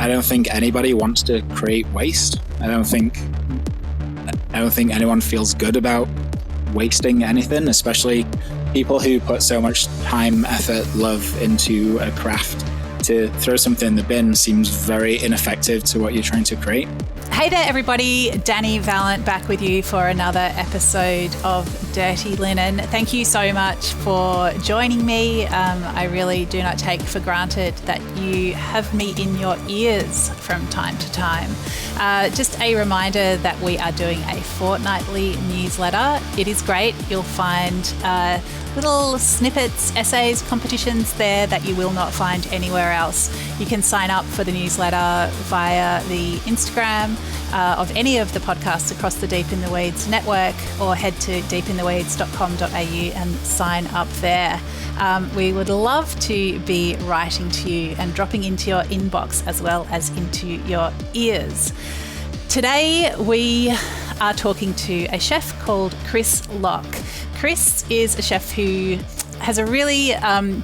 I don't think anybody wants to create waste. I don't think anyone feels good about wasting anything, especially people who put so much time, effort, love into a craft. To throw something in the bin seems very ineffective to what you're trying to create. Hey there, everybody. Dani Valent back with you for another episode of Dirty Linen. Thank you so much for joining me. I really do not take for granted that you have me in your ears from time to time. Just a reminder that we are doing a fortnightly newsletter. It is great. You'll find little snippets, essays, competitions there that you will not find anywhere else. You can sign up for the newsletter via the Instagram of any of the podcasts across the Deep in the Weeds network, or head to deepintheweeds.com.au and sign up there. We would love to be writing to you and dropping into your inbox as well as into your ears. Today we are talking to a chef called Chris Locke. Chris is a chef who has a really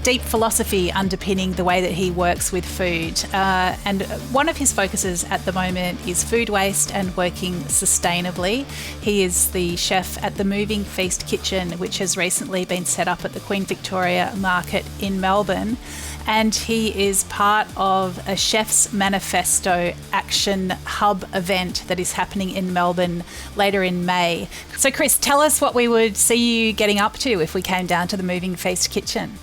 deep philosophy underpinning the way that he works with food. And one of his focuses at the moment is food waste and working sustainably. He is the chef at the Moving Feast Kitchen, which has recently been set up at the Queen Victoria Market in Melbourne. And he is part of a Chefs Manifesto Action Hub event that is happening in Melbourne later in May. So Chris, tell us what we would see you getting up to if we came down to the Moving Feast Kitchen.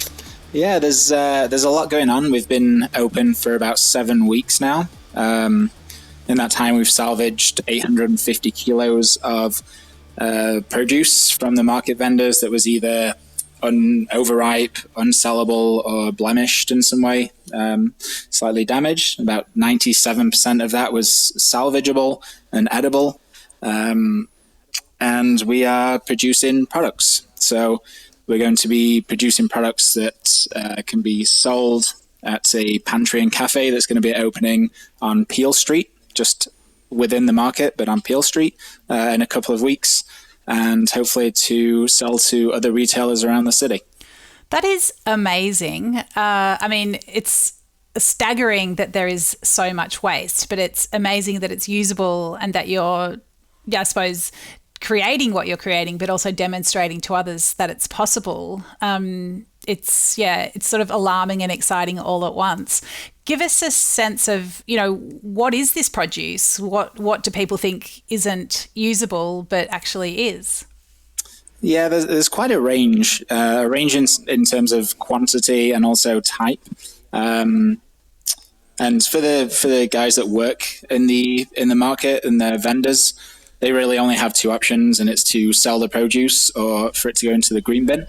Yeah, there's a lot going on. We've been open for about 7 weeks now. In that time, we've salvaged 850 kilos of produce from the market vendors that was either overripe, unsellable, or blemished in some way, slightly damaged. About 97% of that was salvageable and edible. And we are producing products. So we're going to be producing products that can be sold at a pantry and cafe that's going to be opening on Peel Street, just within the market, but on Peel Street in a couple of weeks, and hopefully to sell to other retailers around the city. That is amazing. I mean, it's staggering that there is so much waste, but it's amazing that it's usable and that you're, I suppose, creating what you're creating, but also demonstrating to others that it's possible. It's sort of alarming and exciting all at once. Give us a sense of, what is this produce? What do people think isn't usable but actually is? Yeah, there's quite a range in terms of quantity and also type. And for the guys that work in the market and their vendors, they really only have two options, and it's to sell the produce or for it to go into the green bin.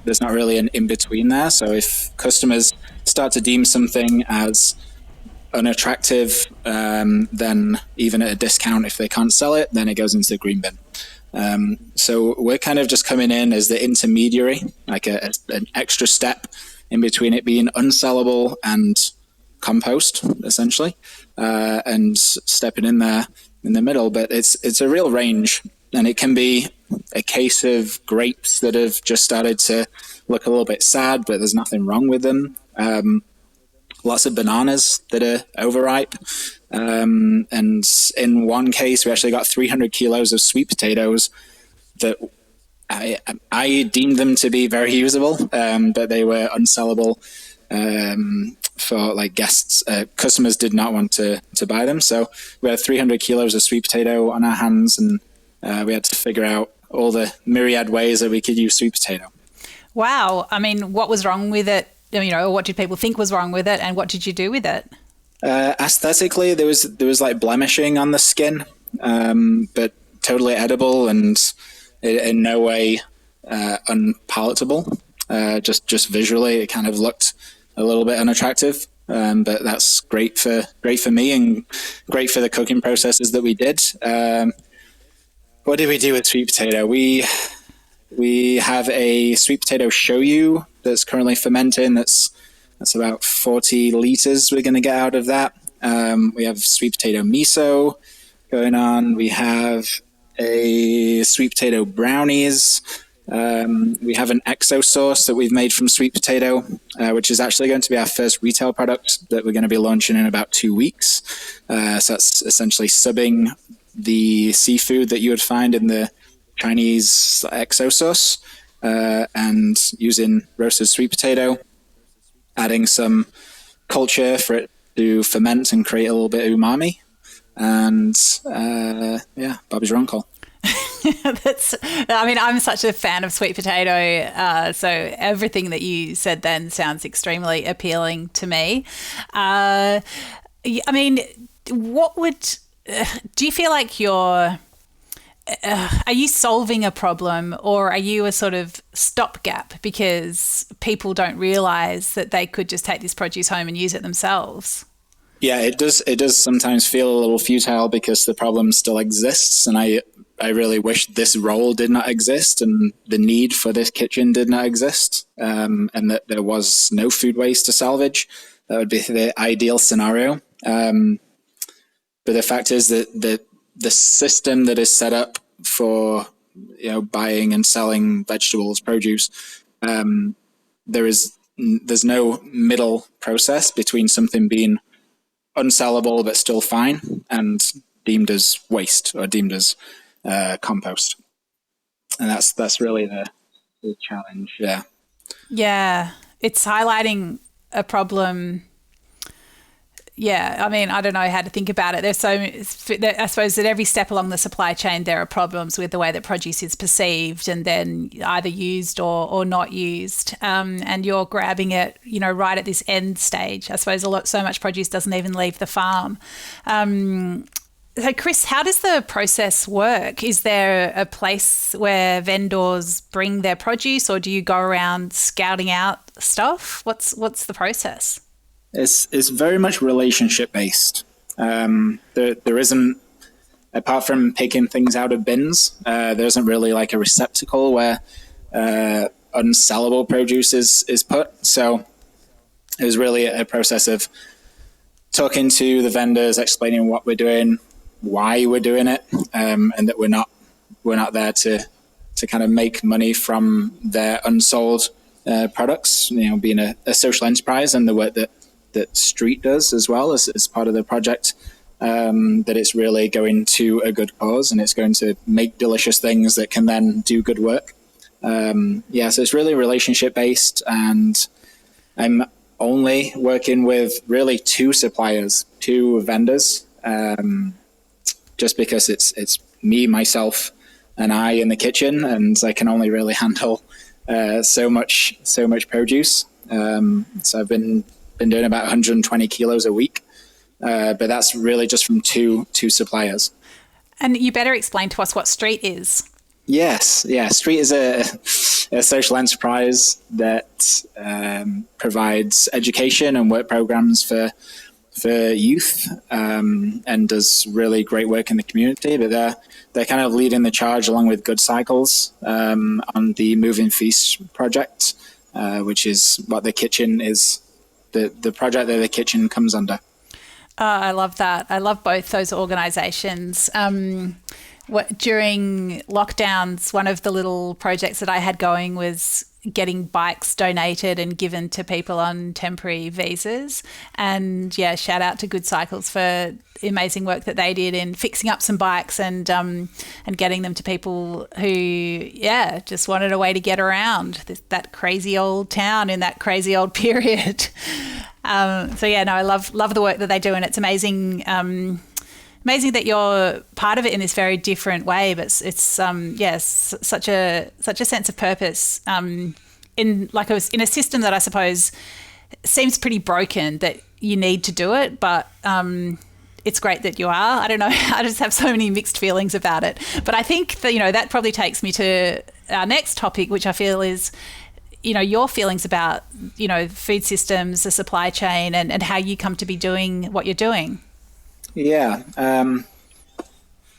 There's not really an in-between there. So if customers start to deem something as unattractive, then even at a discount, if they can't sell it, then it goes into the green bin. So we're kind of just coming in as the intermediary, like an extra step in between it being unsellable and compost, essentially, and stepping in there in the middle. But it's a real range, and it can be a case of grapes that have just started to look a little bit sad, but there's nothing wrong with them. Lots of bananas that are overripe. And in one case, we actually got 300 kilos of sweet potatoes that I deemed them to be very usable, but they were unsellable for like guests. Customers did not want to buy them. So we had 300 kilos of sweet potato on our hands, and we had to figure out all the myriad ways that we could use sweet potato. Wow. I mean, what was wrong with it? What did people think was wrong with it, and what did you do with it? Aesthetically, there was like blemishing on the skin, but totally edible and in no way unpalatable. Just visually, it kind of looked a little bit unattractive. But that's great for me and great for the cooking processes that we did. What did we do with sweet potato? We have a sweet potato shoyu that's currently fermenting. That's about 40 liters we're going to get out of that. We have sweet potato miso going on. We have a sweet potato brownies We have an exo sauce that we've made from sweet potato, which is actually going to be our first retail product that we're going to be launching in about 2 weeks. So that's essentially subbing the seafood that you would find in the Chinese exo sauce and using roasted sweet potato, adding some culture for it to ferment and create a little bit of umami. And Bobby's wrong call. I'm such a fan of sweet potato, so everything that you said then sounds extremely appealing to me. Do you feel like are you solving a problem, or are you a sort of stopgap because people don't realise that they could just take this produce home and use it themselves? Yeah, it does sometimes feel a little futile because the problem still exists, and I really wish this role did not exist and the need for this kitchen did not exist, and that there was no food waste to salvage. That would be the ideal scenario. But the fact is that the system that is set up for buying and selling vegetables, produce, there's no middle process between something being unsellable but still fine and deemed as waste or deemed as compost, and that's really the challenge. Yeah, it's highlighting a problem. I don't know how to think about it. I suppose at every step along the supply chain there are problems with the way that produce is perceived and then either used or not used, and you're grabbing it right at this end stage. I suppose so much produce doesn't even leave the farm. So Chris, how does the process work? Is there a place where vendors bring their produce, or do you go around scouting out stuff? What's the process? It's very much relationship based. There isn't, apart from picking things out of bins, there isn't really like a receptacle where unsellable produce is put. So it was really a process of talking to the vendors, explaining what we're doing, why we're doing it, and that we're not there to kind of make money from their unsold products. Being a social enterprise and the work that Street does as well as part of the project, that it's really going to a good cause and it's going to make delicious things that can then do good work. So it's really relationship based, and I'm only working with really two vendors, just because it's me, myself, and I in the kitchen, and I can only really handle so much produce. So I've been doing about 120 kilos a week, but that's really just from two suppliers. And you better explain to us what Street is. Yes, Street is a social enterprise that provides education and work programs for youth, and does really great work in the community. But they're kind of leading the charge along with Good Cycles on the Moving Feast project, which is what the kitchen is. The project that the kitchen comes under. I love that. I love both those organisations. During lockdowns, one of the little projects that I had going was getting bikes donated and given to people on temporary visas. And shout out to Good Cycles for the amazing work that they did in fixing up some bikes and getting them to people who just wanted a way to get around that crazy old town in that crazy old period. I love the work that they do, and it's amazing. Amazing that you're part of it in this very different way, but it's such a sense of purpose in a system that I suppose seems pretty broken, that you need to do it, but it's great that you are. I don't know, I just have so many mixed feelings about it. But I think that that probably takes me to our next topic, which I feel is your feelings about food systems, the supply chain, and how you come to be doing what you're doing. Yeah,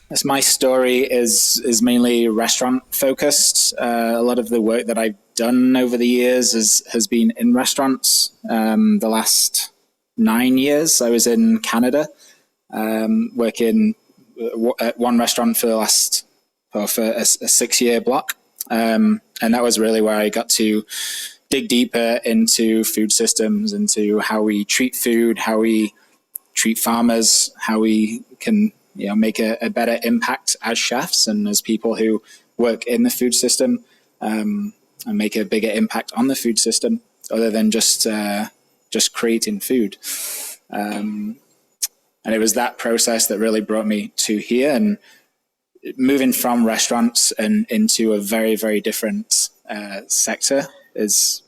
as my story is mainly restaurant focused. A lot of the work that I've done over the years has been in restaurants. The last 9 years I was in Canada, working at one restaurant for a 6-year block. And And that was really where I got to dig deeper into food systems, into how we treat food, how we treat farmers, how we can make a better impact as chefs and as people who work in the food system, and make a bigger impact on the food system other than just creating food. And it was that process that really brought me to here, and moving from restaurants and into a very, very different sector is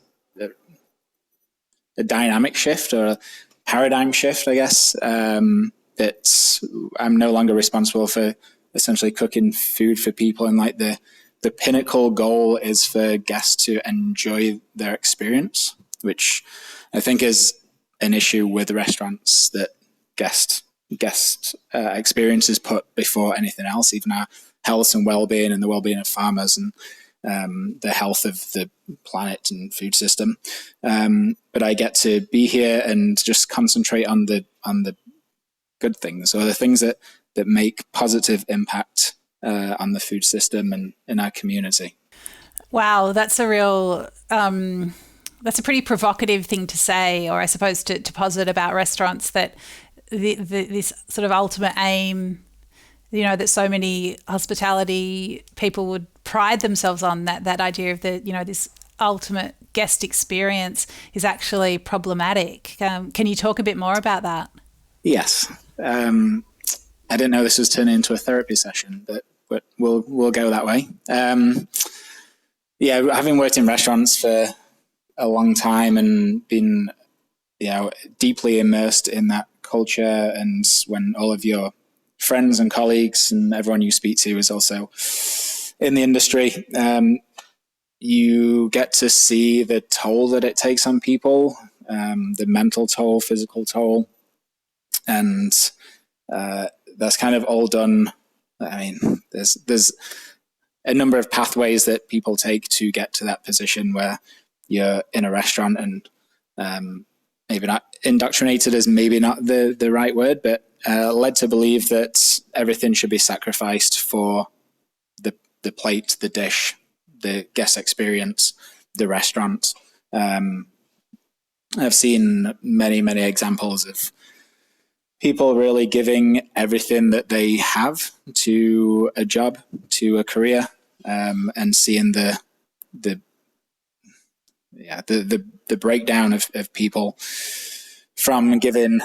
a dynamic shift, or a paradigm shift, I guess. That I'm no longer responsible for essentially cooking food for people, and like the pinnacle goal is for guests to enjoy their experience, which I think is an issue with restaurants, that guest experience is put before anything else, even our health and well-being and the well-being of farmers and the health of the planet and food system. But I get to be here and just concentrate on the good things, or the things that make positive impact on the food system and in our community. Wow, that's a real that's a pretty provocative thing to say, or I suppose to posit about restaurants, that this sort of ultimate aim, that so many hospitality people would pride themselves on, that idea of this ultimate guest experience is actually problematic. Can you talk a bit more about that? Yes. I didn't know this was turning into a therapy session, but we'll go that way. Having worked in restaurants for a long time and been deeply immersed in that culture, and when all of your friends and colleagues and everyone you speak to is also in the industry, you get to see the toll that it takes on people, the mental toll, physical toll, and that's kind of all done. I mean, there's a number of pathways that people take to get to that position where you're in a restaurant and maybe not indoctrinated is maybe not the right word, but led to believe that everything should be sacrificed for the plate, the dish, the guest experience, the restaurant. I've seen many, many examples of people really giving everything that they have to a job, to a career, and seeing the breakdown of people from giving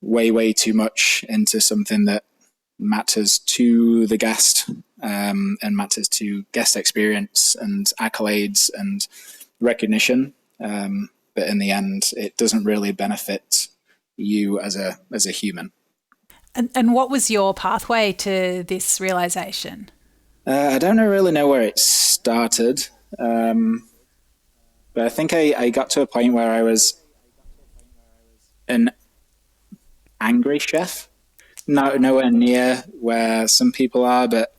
way too much into something that matters to the guest, and matters to guest experience and accolades and recognition, but in the end it doesn't really benefit you as a human. And what was your pathway to this realization? I don't really know where it started, but I think I got to a point where I was an angry chef. Nowhere near where some people are, but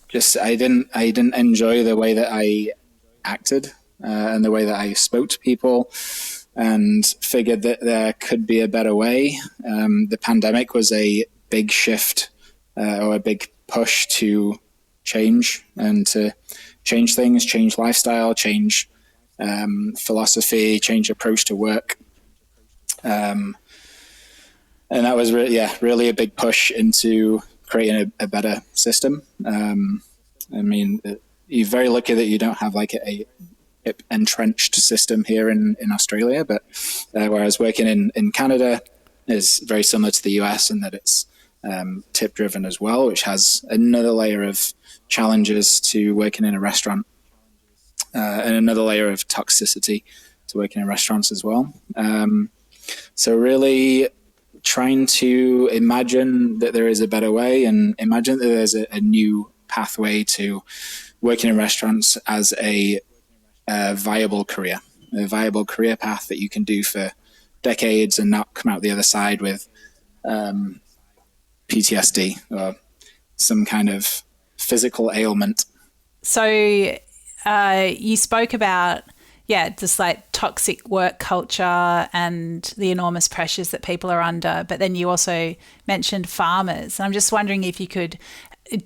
just I didn't enjoy the way that I acted and the way that I spoke to people, and figured that there could be a better way. The pandemic was a big shift, or a big push to change, and to change things, change lifestyle, change philosophy, change approach to work. And that was really a big push into creating a better system. I mean, you're very lucky that you don't have like a entrenched system here in Australia, but whereas working in Canada is very similar to the US in that it's tip driven as well, which has another layer of challenges to working in a restaurant, and another layer of toxicity to working in restaurants as well. So really trying to imagine that there is a better way, and imagine that there's a new pathway to working in restaurants as a viable career path that you can do for decades and not come out the other side with PTSD or some kind of physical ailment. So you spoke about just like toxic work culture and the enormous pressures that people are under, but then you also mentioned farmers. And I'm just wondering if you could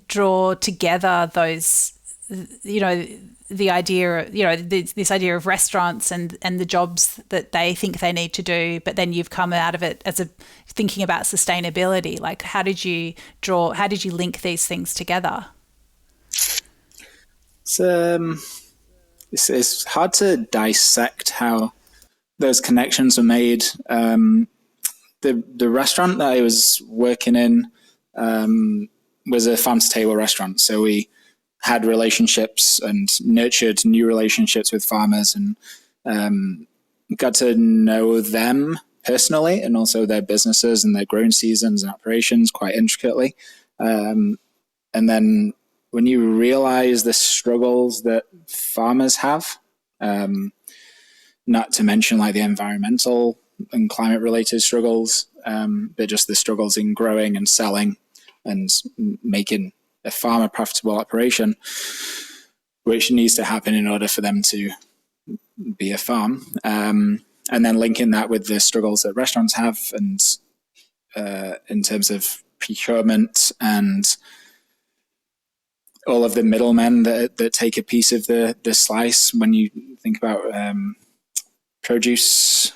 draw together those, the idea, this idea of restaurants and the jobs that they think they need to do, but then you've come out of it as thinking about sustainability. Like, how did you link these things together? It's hard to dissect how those connections are made. The restaurant that I was working in was a farm to table restaurant, so we had relationships and nurtured new relationships with farmers, and got to know them personally and also their businesses and their growing seasons and operations quite intricately. And then when you realize the struggles that farmers have, not to mention like the environmental and climate related struggles, but just the struggles in growing and selling and making a farm a profitable operation, which needs to happen in order for them to be a farm. And then linking that with the struggles that restaurants have, and in terms of procurement and all of the middlemen that take a piece of the slice when you think about produce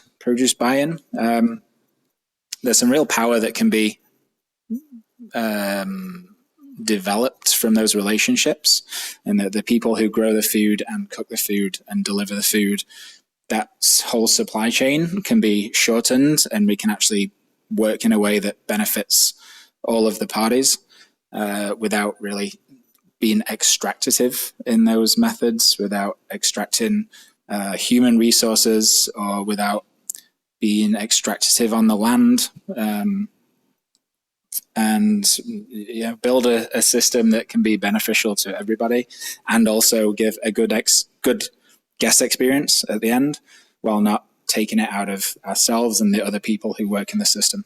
buy-in. There's some real power that can be developed from those relationships, and the people who grow the food and cook the food and deliver the food, that whole supply chain can be shortened, and we can actually work in a way that benefits all of the parties without really being extractive in those methods, without extracting human resources, or without being extractive on the land. And build a system that can be beneficial to everybody, and also give a good guest experience at the end, while not taking it out of ourselves and the other people who work in the system.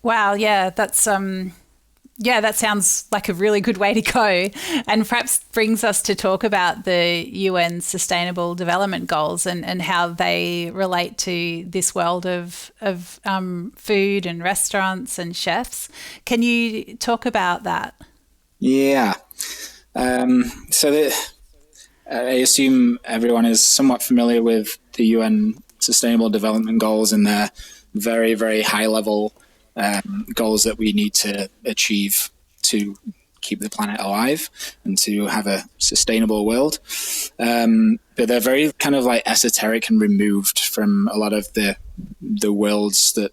Wow, yeah, that sounds like a really good way to go, and perhaps brings us to talk about the UN Sustainable Development Goals and how they relate to this world of food and restaurants and chefs. Can you talk about that? Yeah. So I assume everyone is somewhat familiar with the UN Sustainable Development Goals, and their very, very high level goals that we need to achieve to keep the planet alive and to have a sustainable world. But they're very kind of like esoteric and removed from a lot of the worlds that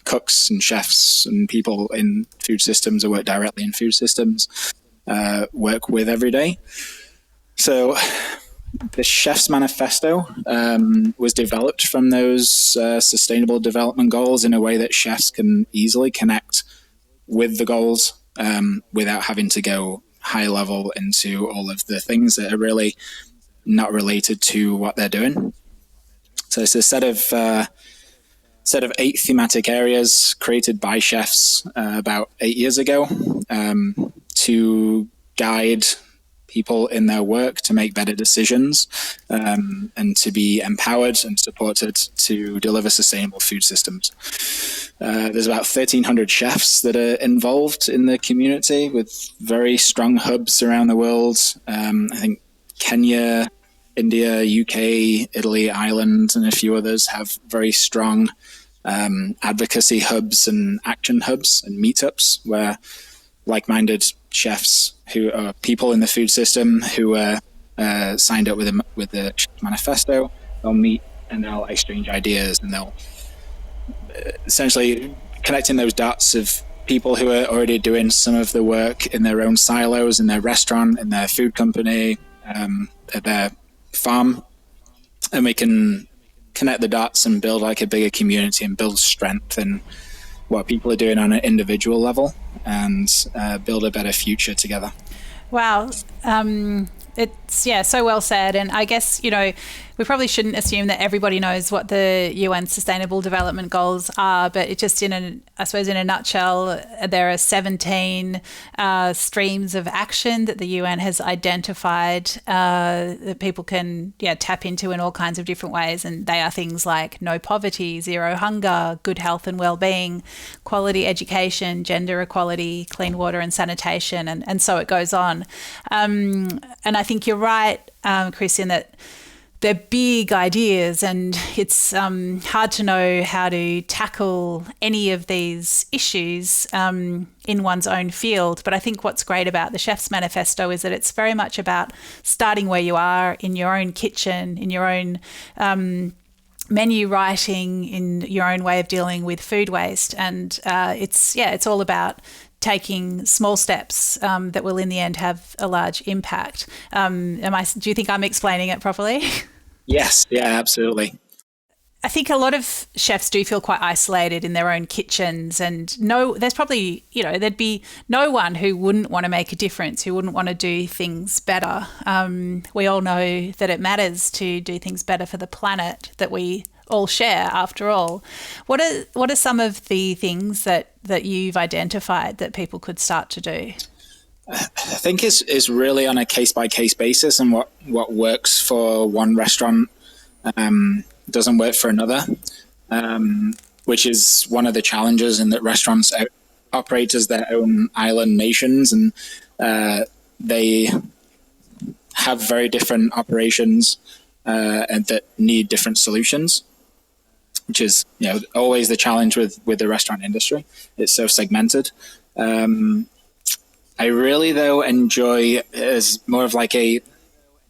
cooks and chefs and people in food systems or work directly in food systems work with every day. So the Chefs Manifesto was developed from those sustainable development goals in a way that chefs can easily connect with the goals without having to go high level into all of the things that are really not related to what they're doing. So it's a set of 8 thematic areas created by chefs about 8 years ago to guide people in their work to make better decisions and to be empowered and supported to deliver sustainable food systems. There's about 1,300 chefs that are involved in the community with very strong hubs around the world. I think Kenya, India, UK, Italy, Ireland, and a few others have very strong advocacy hubs and action hubs and meetups where like-minded chefs who are people in the food system who are signed up with the Chefs Manifesto, they'll meet and they'll exchange ideas, and they'll essentially connecting those dots of people who are already doing some of the work in their own silos, in their restaurant, in their food company, at their farm, and we can connect the dots and build like a bigger community and build strength in what people are doing on an individual level, and build a better future together. Wow. It's so well said. And I guess, we probably shouldn't assume that everybody knows what the UN Sustainable Development Goals are, but it just I suppose in a nutshell, there are 17 streams of action that the UN has identified that people can tap into in all kinds of different ways, and they are things like no poverty, zero hunger, good health and well-being, quality education, gender equality, clean water and sanitation, and so it goes on. And I think you're right, Chris, in that they're big ideas, and it's hard to know how to tackle any of these issues in one's own field. But I think what's great about the Chefs Manifesto is that it's very much about starting where you are in your own kitchen, in your own menu writing, in your own way of dealing with food waste. And it's all about taking small steps that will in the end have a large impact. Do you think I'm explaining it properly? Yes, yeah, absolutely. I think a lot of chefs do feel quite isolated in their own kitchens, and there's probably, there'd be no one who wouldn't want to make a difference, who wouldn't want to do things better. We all know that it matters to do things better for the planet that we all share, after all. What are some of the things that you've identified that people could start to do? I think it's really on a case-by-case basis, and what works for one restaurant doesn't work for another, which is one of the challenges in that restaurants operate as their own island nations, and they have very different operations and that need different solutions, which is always the challenge with the restaurant industry. It's so segmented. I really, though, enjoy as more of like a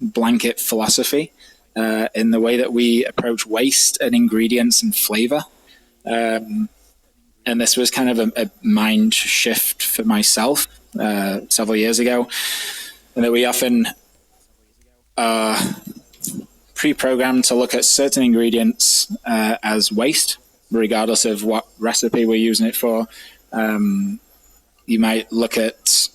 blanket philosophy in the way that we approach waste and ingredients and flavor. And this was kind of a mind shift for myself several years ago, and that we often are pre-programmed to look at certain ingredients as waste, regardless of what recipe we're using it for. You might look at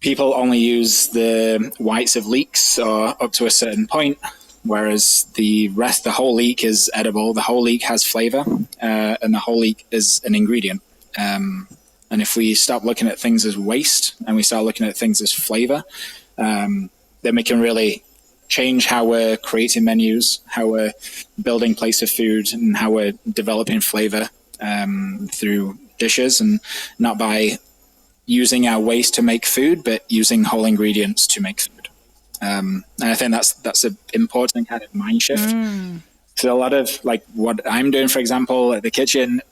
people only use the whites of leeks or up to a certain point, whereas the whole leek is edible, the whole leek has flavor, and the whole leek is an ingredient. And if we stop looking at things as waste and we start looking at things as flavor, then we can really change how we're creating menus, how we're building plates of food, and how we're developing flavor through dishes, and not by using our waste to make food, but using whole ingredients to make food. And I think that's an important kind of mind shift. So a lot of like what I'm doing, for example, at the kitchen,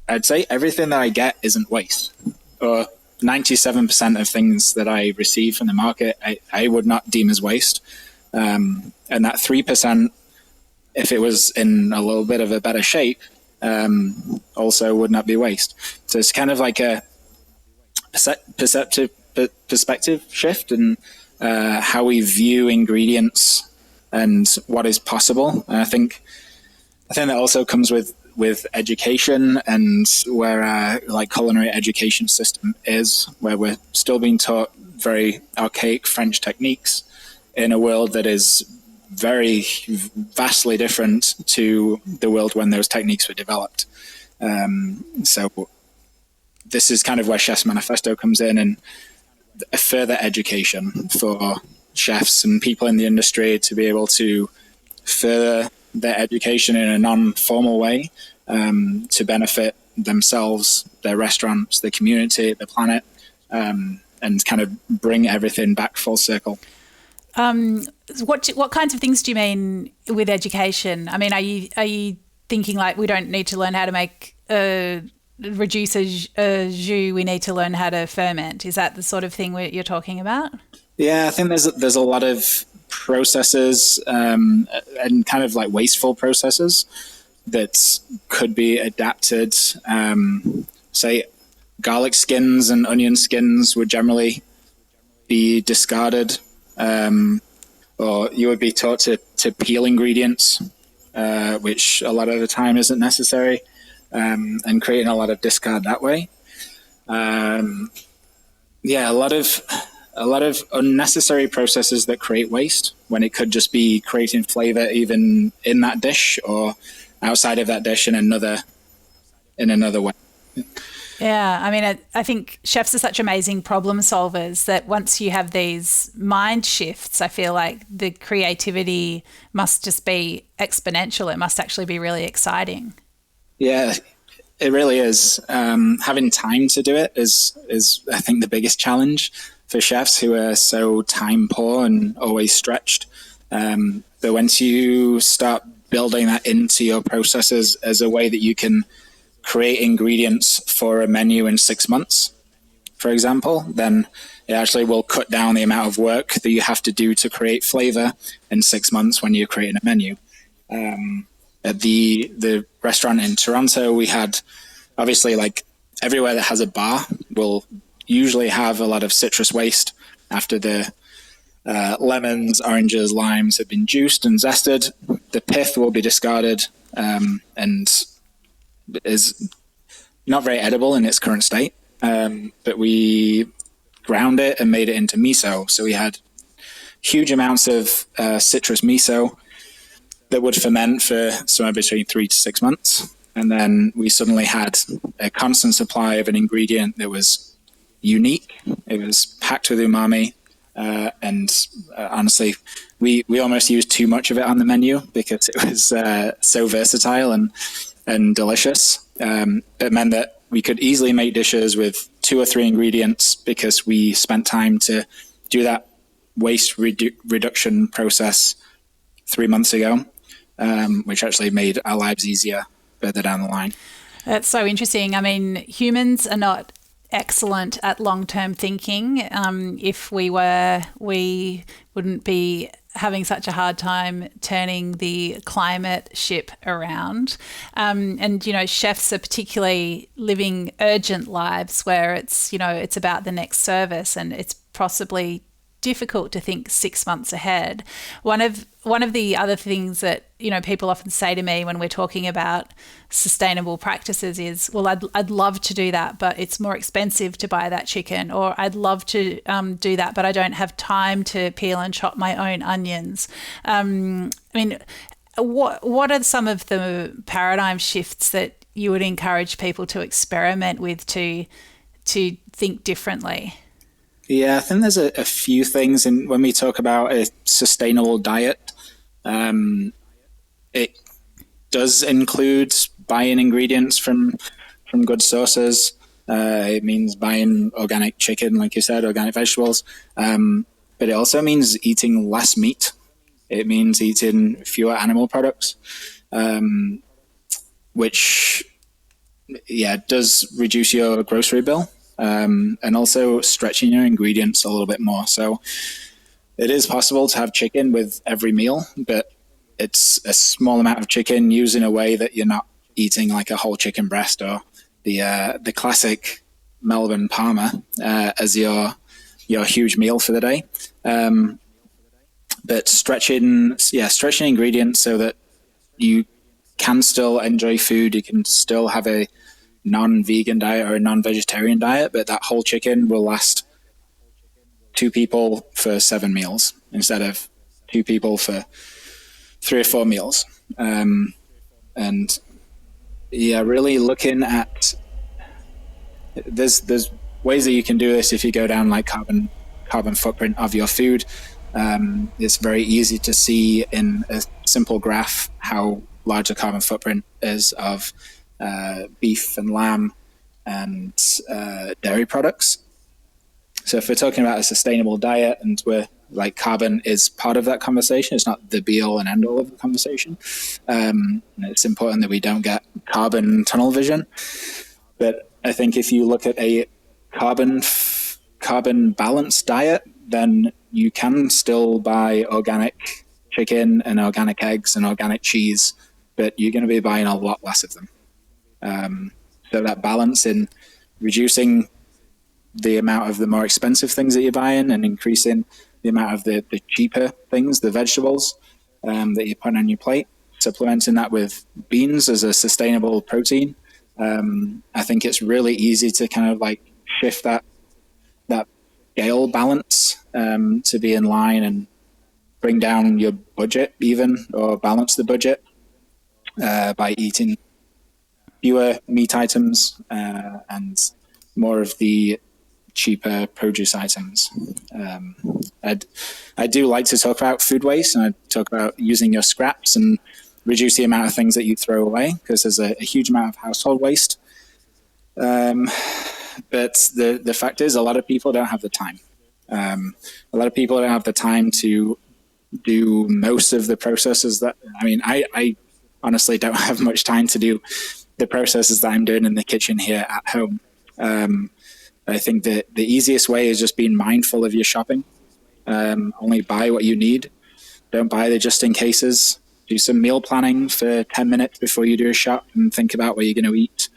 I'd say everything that I get isn't waste, or 97% of things that I receive from the market, I would not deem as waste. And that 3%, if it was in a little bit of a better shape, also would not be waste. So it's kind of like a perspective shift in how we view ingredients and what is possible. And I think that also comes with education, and where our culinary education system is, where we're still being taught very archaic French techniques in a world that is very vastly different to the world when those techniques were developed. So this is kind of where Chefs Manifesto comes in, and a further education for chefs and people in the industry to be able to further their education in a non-formal way to benefit themselves, their restaurants, the community, the planet, and kind of bring everything back full circle. What kinds of things do you mean with education? I mean, are you thinking like we don't need to learn how to make reduce a jus, we need to learn how to ferment? Is that the sort of thing you're talking about? Yeah, I think there's a lot of processes and kind of like wasteful processes that could be adapted. Say garlic skins and onion skins would generally be discarded, or you would be taught to peel ingredients, which a lot of the time isn't necessary, and creating a lot of discard that way. A lot of a lot of unnecessary processes that create waste when it could just be creating flavor even in that dish or outside of that dish in another way. Yeah, I mean, I think chefs are such amazing problem solvers that once you have these mind shifts, I feel like the creativity must just be exponential. It must actually be really exciting. Yeah, it really is. Having time to do it is I think the biggest challenge for chefs who are so time poor and always stretched. But once you start building that into your processes as a way that you can create ingredients for a menu in 6 months, for example, then it actually will cut down the amount of work that you have to do to create flavor in 6 months when you're creating a menu. At the restaurant in Toronto, we had obviously like everywhere that has a bar will usually have a lot of citrus waste after the lemons, oranges, limes have been juiced and zested. The pith will be discarded and is not very edible in its current state. But we ground it and made it into miso. So we had huge amounts of citrus miso that would ferment for somewhere between 3 to 6 months. And then we suddenly had a constant supply of an ingredient that was unique. It was packed with umami. Honestly, we almost used too much of it on the menu because it was so versatile and delicious. It meant that we could easily make dishes with 2 or 3 ingredients because we spent time to do that waste reduction process 3 months ago, which actually made our lives easier further down the line. That's so interesting. I mean, humans are not excellent at long-term thinking. If we were, we wouldn't be having such a hard time turning the climate ship around. And, you know, chefs are particularly living urgent lives where it's, you know, it's about the next service and it's possibly difficult to think 6 months ahead. One of the other things that, you know, people often say to me when we're talking about sustainable practices is, well, I'd love to do that, but it's more expensive to buy that chicken, or I'd love to do that, but I don't have time to peel and chop my own onions. I mean, what are some of the paradigm shifts that you would encourage people to experiment with to think differently? Yeah, I think there's a few things. And when we talk about a sustainable diet, it does include buying ingredients from good sources. It means buying organic chicken, like you said, organic vegetables. But it also means eating less meat. It means eating fewer animal products, which, does reduce your grocery bill. And also stretching your ingredients a little bit more. So it is possible to have chicken with every meal, but it's a small amount of chicken used in a way that you're not eating like a whole chicken breast or the classic Melbourne Parma as your huge meal for the day. But stretching ingredients so that you can still enjoy food, you can still have a non-vegan diet or a non-vegetarian diet, but that whole chicken will last 2 people for 7 meals instead of 2 people for 3 or 4 meals. Really looking at there's ways that you can do this if you go down like carbon footprint of your food. It's very easy to see in a simple graph how large the carbon footprint is of beef and lamb and dairy products. So if we're talking about a sustainable diet and we're like carbon is part of that conversation, it's not the be all and end all of the conversation. It's important that we don't get carbon tunnel vision. But I think if you look at a carbon balanced diet, then you can still buy organic chicken and organic eggs and organic cheese, but you're going to be buying a lot less of them. So that balance in reducing the amount of the more expensive things that you're buying and increasing the amount of the cheaper things, the vegetables that you put on your plate, supplementing that with beans as a sustainable protein. I think it's really easy to kind of like shift that scale balance to be in line and bring down your budget even, or balance the budget by eating fewer meat items and more of the cheaper produce items. I do like to talk about food waste, and I talk about using your scraps and reduce the amount of things that you throw away, because there's a huge amount of household waste. But the fact is, a lot of people don't have the time. A lot of people don't have the time to do most of the processes that, I honestly don't have much time to do the processes that I'm doing in the kitchen here at home. I think that the easiest way is just being mindful of your shopping. Only buy what you need. Don't buy the just in cases. Do some meal planning for 10 minutes before you do a shop and think about what you're going to eat.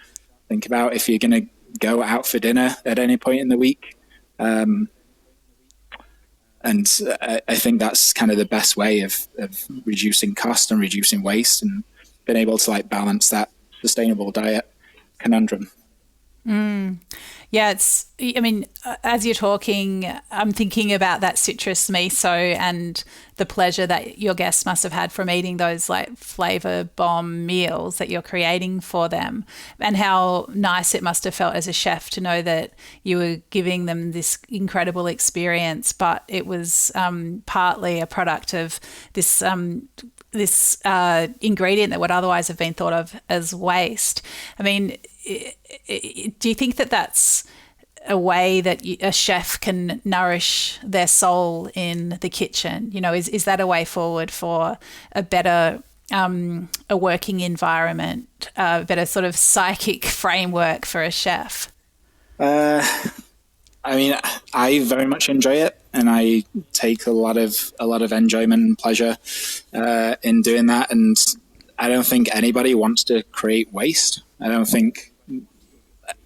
Think about if you're going to go out for dinner at any point in the week. And I think that's kind of the best way of reducing cost and reducing waste, and being able to balance that sustainable diet conundrum. Yeah, as you're talking, I'm thinking about that citrus miso and the pleasure that your guests must have had from eating those flavor bomb meals that you're creating for them, and how nice it must have felt as a chef to know that you were giving them this incredible experience, but it was partly a product of this ingredient that would otherwise have been thought of as waste. Do you think that that's a way that a chef can nourish their soul in the kitchen? Is that a way forward for a better a working environment, a better sort of psychic framework for a chef? I very much enjoy it, and I take a lot of enjoyment and pleasure in doing that. And I don't think anybody wants to create waste. I don't think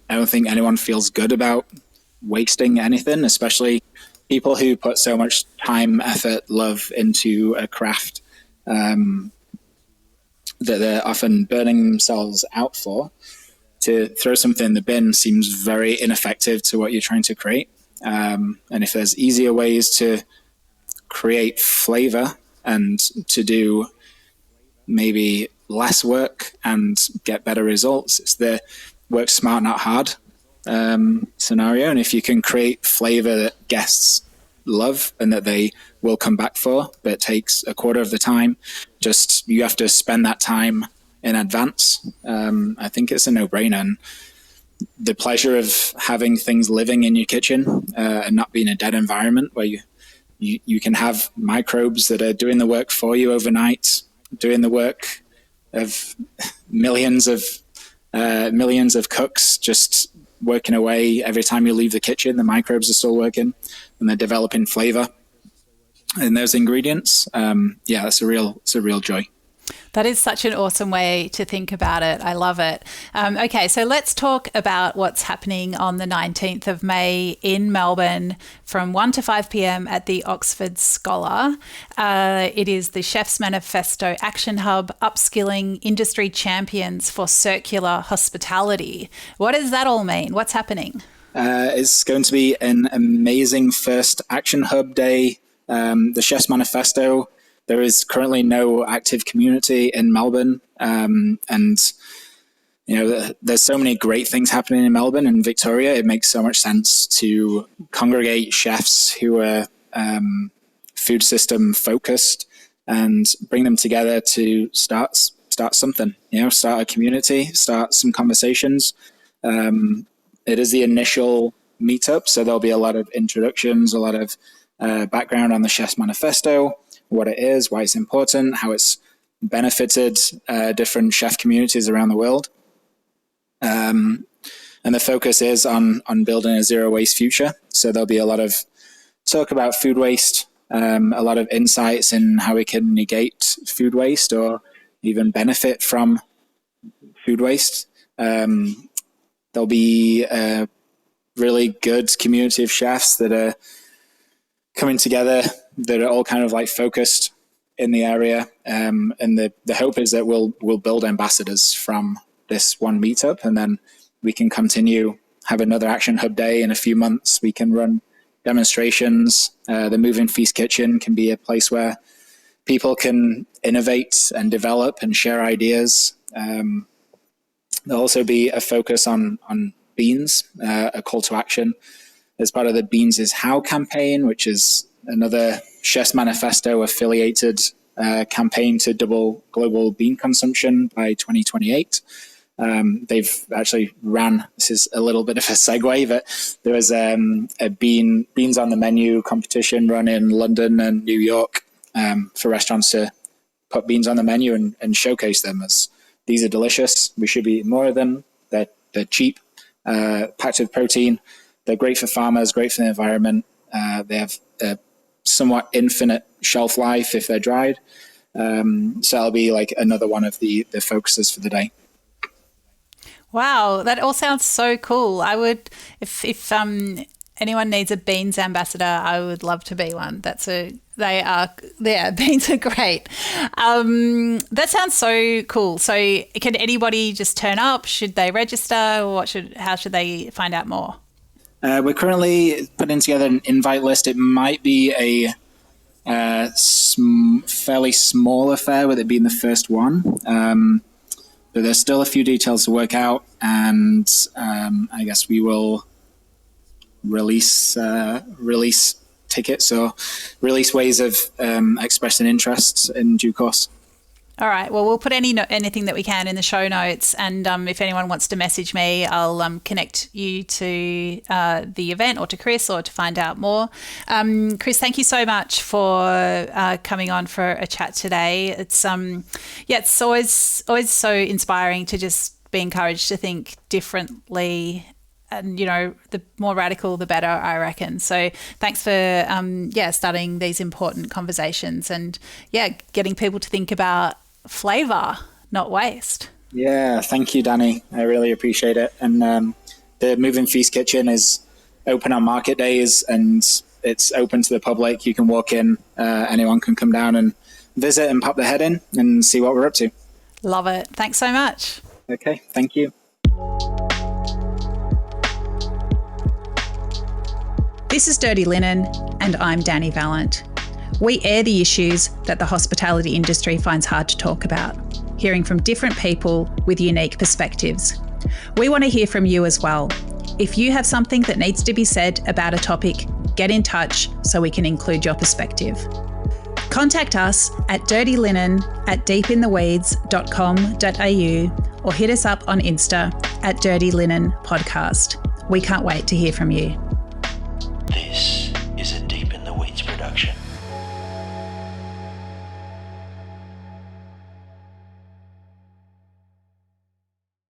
anyone feels good about wasting anything, especially people who put so much time, effort, love into a craft that they're often burning themselves out for. To throw something in the bin seems very ineffective to what you're trying to create. And if there's easier ways to create flavor and to do maybe less work and get better results, it's the work smart, not hard scenario. And if you can create flavor that guests love and that they will come back for, but it takes a quarter of the time, just you have to spend that time in advance. I think it's a no-brainer. And the pleasure of having things living in your kitchen and not being a dead environment where you can have microbes that are doing the work for you overnight, doing the work of millions of cooks just working away. Every time you leave the kitchen, the microbes are still working and they're developing flavor in those ingredients. It's a real joy. That is such an awesome way to think about it. I love it. Okay, so let's talk about what's happening on the 19th of May in Melbourne from 1 to 5 p.m. at the Oxford Scholar. It is the Chefs Manifesto Action Hub, Upskilling Industry Champions for Circular Hospitality. What does that all mean? What's happening? It's going to be an amazing first Action Hub day. The Chefs Manifesto. There is currently no active community in Melbourne, and there's so many great things happening in Melbourne and Victoria. It makes so much sense to congregate chefs who are food system focused and bring them together to start something. Start a community, start some conversations. It is the initial meetup, so there'll be a lot of introductions, a lot of background on the Chefs Manifesto, what it is, why it's important, how it's benefited different chef communities around the world. And the focus is on building a zero waste future. So there'll be a lot of talk about food waste, a lot of insights in how we can negate food waste or even benefit from food waste. There'll be a really good community of chefs that are coming together, that are all kind of focused in the area. And the hope is that we'll build ambassadors from this one meetup, and then we can continue, have another Action Hub day in a few months. We can run demonstrations. The Moving Feast Kitchen can be a place where people can innovate and develop and share ideas. There'll also be a focus on beans, a call to action as part of the Beans is How campaign, which is another Chefs Manifesto affiliated campaign to double global bean consumption by 2028. They've actually ran, this is a little bit of a segue, but there was a beans on the menu competition run in London and New York for restaurants to put beans on the menu and showcase them as these are delicious. We should be eating more of them. They're cheap, packed with protein. They're great for farmers, great for the environment. They have a somewhat infinite shelf life if they're dried. So that'll be like another one of the focuses for the day. Wow, that all sounds so cool. I would, if anyone needs a beans ambassador, I would love to be one. Beans are great. That sounds so cool. So can anybody just turn up? Should they register? Or how should they find out more? We're currently putting together an invite list. It might be a fairly small affair with it being the first one. But there's still a few details to work out, and I guess we will release tickets or release ways of expressing interest in due course. All right. Well, we'll put anything that we can in the show notes, and if anyone wants to message me, I'll connect you to the event or to Chris or to find out more. Chris, thank you so much for coming on for a chat today. It's it's always so inspiring to just be encouraged to think differently. And, the more radical, the better, I reckon. So thanks for, starting these important conversations and, getting people to think about flavour, not waste. Yeah, thank you, Dani. I really appreciate it. And the Moving Feast Kitchen is open on market days and it's open to the public. You can walk in, anyone can come down and visit and pop their head in and see what we're up to. Love it. Thanks so much. Okay, thank you. This is Dirty Linen, and I'm Dani Valent. We air the issues that the hospitality industry finds hard to talk about, hearing from different people with unique perspectives. We want to hear from you as well. If you have something that needs to be said about a topic, get in touch so we can include your perspective. Contact us at dirtylinenat deepintheweeds.com.au or hit us up on Insta at Dirty Linen Podcast. We can't wait to hear from you. This